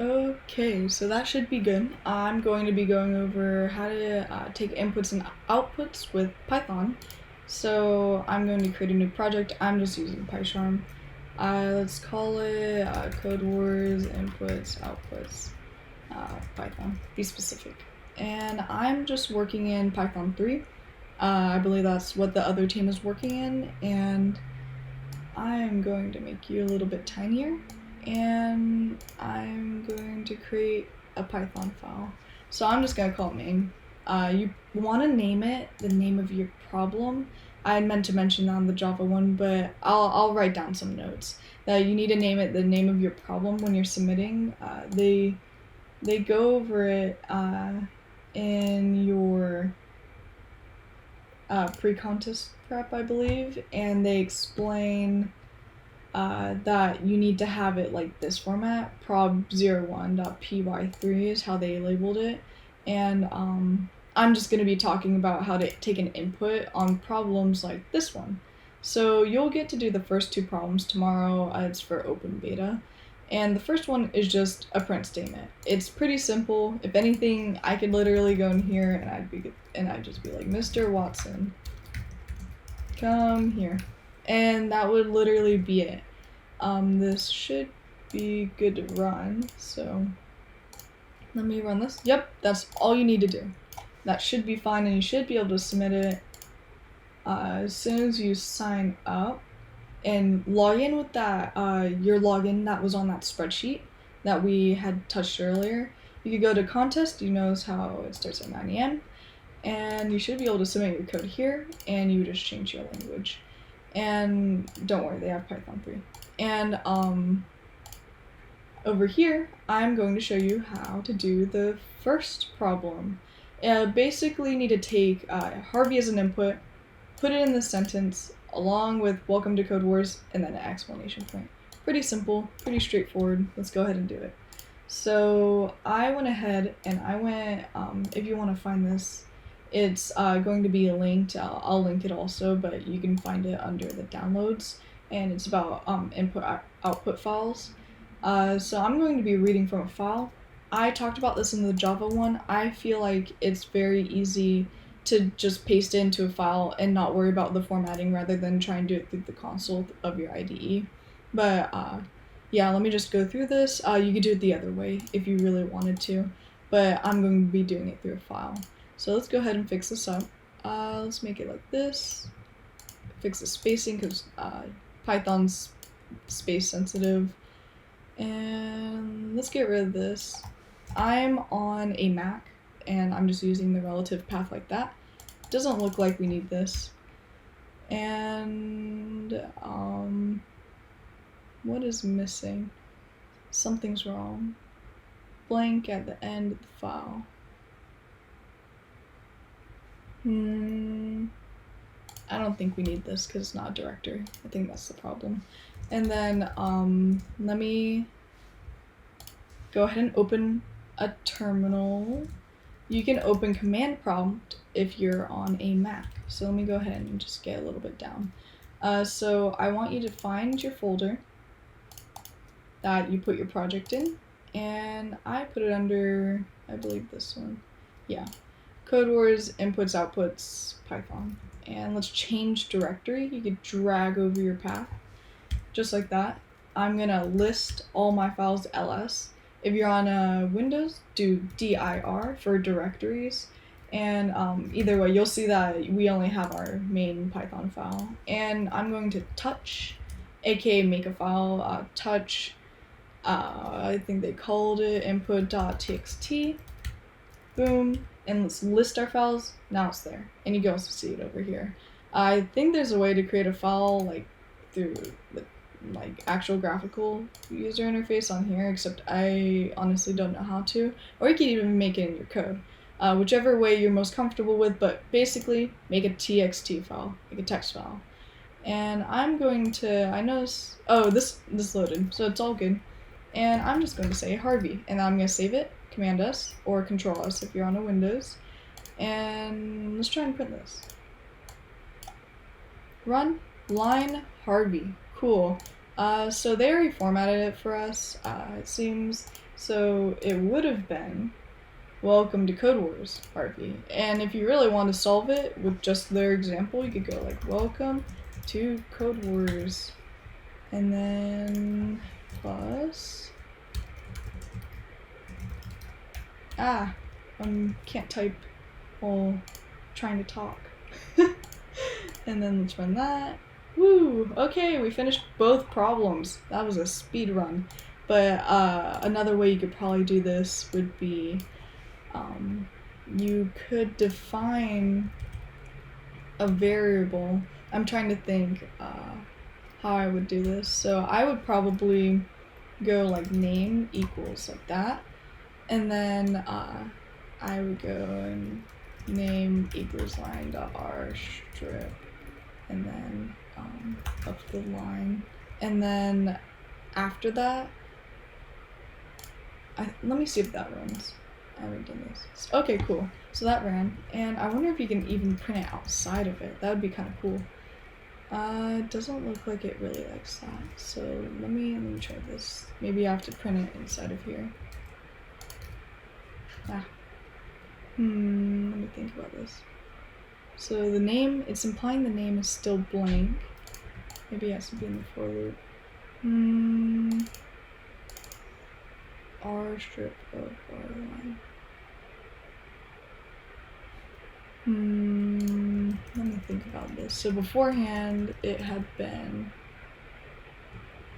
Okay, so that should be good. I'm going to be going over how to take inputs and outputs with Python. So I'm going to create a new project. I'm just using PyCharm. Let's call it Codewars inputs outputs Python. Be specific. And I'm just working in Python 3. I believe that's what the other team is working in, and I'm going to make you a little bit tinier, and I'm going to create a Python file. So I'm just going to call it main. You want to name it the name of your problem. I meant to mention that on the Java one, but I'll write down some notes that you need to name it the name of your problem when you're submitting. They go over it in your pre-contest prep, I believe, and they explain that you need to have it like this format. prob01.py3 is how they labeled it, and I'm just going to be talking about how to take an input on problems like this one. So you'll get to do the first two problems tomorrow. It's for open beta. And the first one is just a print statement. It's pretty simple. If anything, I could literally go in here and I'd just be like, Mr. Watson, come here. And that would literally be it. This should be good to run, so let me run this. Yep, that's all you need to do. That should be fine, and you should be able to submit it as soon as you sign up and log in with that your login that was on that spreadsheet that we had touched earlier. You could go to contest. You notice how it starts at 9 a.m. and you should be able to submit your code here, and you just change your language. And don't worry, they have Python 3. And over here, I'm going to show you how to do the first problem. Basically, you need to take Harvey as an input, put it in the sentence, along with welcome to Codewars, and then an exclamation point. Pretty simple, pretty straightforward. Let's go ahead and do it. So I went ahead and if you want to find this, it's going to be linked. I'll link it also, but you can find it under the downloads, and it's about input-output files. So I'm going to be reading from a file. I talked about this in the Java one. I feel like it's very easy to just paste it into a file and not worry about the formatting rather than try and do it through the console of your IDE. But yeah, let me just go through this. You could do it the other way if you really wanted to, but I'm going to be doing it through a file. So let's go ahead and fix this up. Let's make it like this. Fix the spacing because Python's space sensitive. And let's get rid of this. I'm on a Mac, and I'm just using the relative path like that. Doesn't look like we need this. And what is missing? Something's wrong. Blank at the end of the file. I don't think we need this because it's not a directory. I think that's the problem. And then let me go ahead and open a terminal. You can open command prompt if you're on a Mac. So let me go ahead and just get a little bit down. So I want you to find your folder that you put your project in, and I put it under, I believe this one. Yeah, Codewars inputs outputs Python. And let's change directory. You could drag over your path just like that. I'm gonna list all my files to ls. If you're on Windows, do dir for directories. And either way, you'll see that we only have our main Python file. And I'm going to touch, aka make a file, touch, I think they called it input.txt. Boom. And let's list our files. Now it's there. And you can also see it over here. I think there's a way to create a file like through like actual graphical user interface on here, except I honestly don't know how to. Or you can even make it in your code. Whichever way you're most comfortable with, but basically make a txt file, like a text file. And I'm going to, I notice, oh, this loaded, so it's all good. And I'm just going to say Harvey, and I'm going to save it, Command S, or Control S if you're on a Windows. And let's try and print this. Run, line, Harvey, cool. So they already formatted it for us, it seems. So it would have been, welcome to Codewars, RP. And if you really want to solve it with just their example, you could go like, welcome to Codewars. And then plus, can't type while trying to talk. And then let's run that. Woo! Okay, we finished both problems. That was a speed run. But another way you could probably do this would be, you could define a variable. I'm trying to think how I would do this. So I would probably go like name equals like that. And then I would go and name equals line.rstrip, and then up the line. And then after that, let me see if that runs. I haven't done this. Okay, cool. So that ran, and I wonder if you can even print it outside of it. That would be kind of cool. It doesn't look like it really likes that. So let me try this. Maybe I have to print it inside of here. Let me think about this. So the name, it's implying the name is still blank. Maybe it has to be in the for loop. R strip of R line. Let me think about this. So beforehand, it had been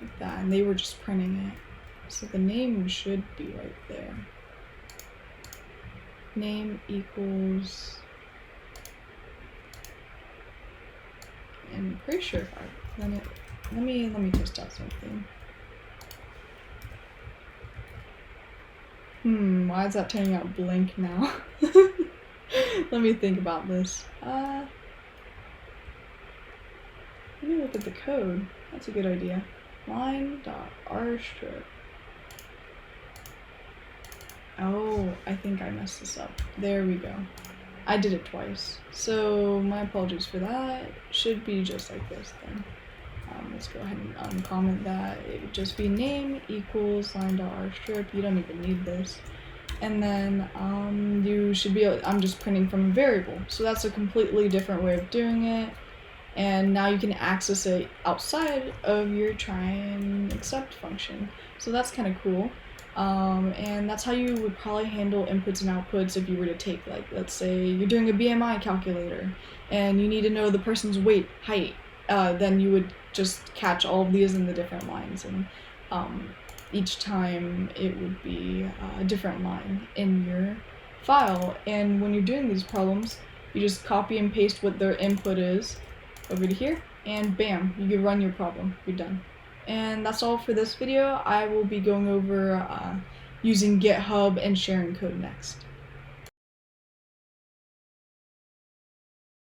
like that, and they were just printing it. So the name should be right there. Name equals, and I'm pretty sure if I run it, let me test out something. Why is that turning out blank now? Let me think about this. Let me look at the code. That's a good idea. Line.rstrip. Oh, I think I messed this up. There we go. I did it twice. So my apologies for that. Should be just like this then. Let's go ahead and uncomment that. It would just be name equals line.rstrip. You don't even need this. And then you should be able, I'm just printing from a variable. So that's a completely different way of doing it. And now you can access it outside of your try and accept function. So that's kind of cool. And that's how you would probably handle inputs and outputs if you were to take, like, let's say you're doing a BMI calculator and you need to know the person's weight, height, then you would just catch all of these in the different lines, and each time it would be a different line in your file. And when you're doing these problems, you just copy and paste what their input is over to here, and bam, you can run your problem. You're done. And that's all for this video. I will be going over using GitHub and sharing code next.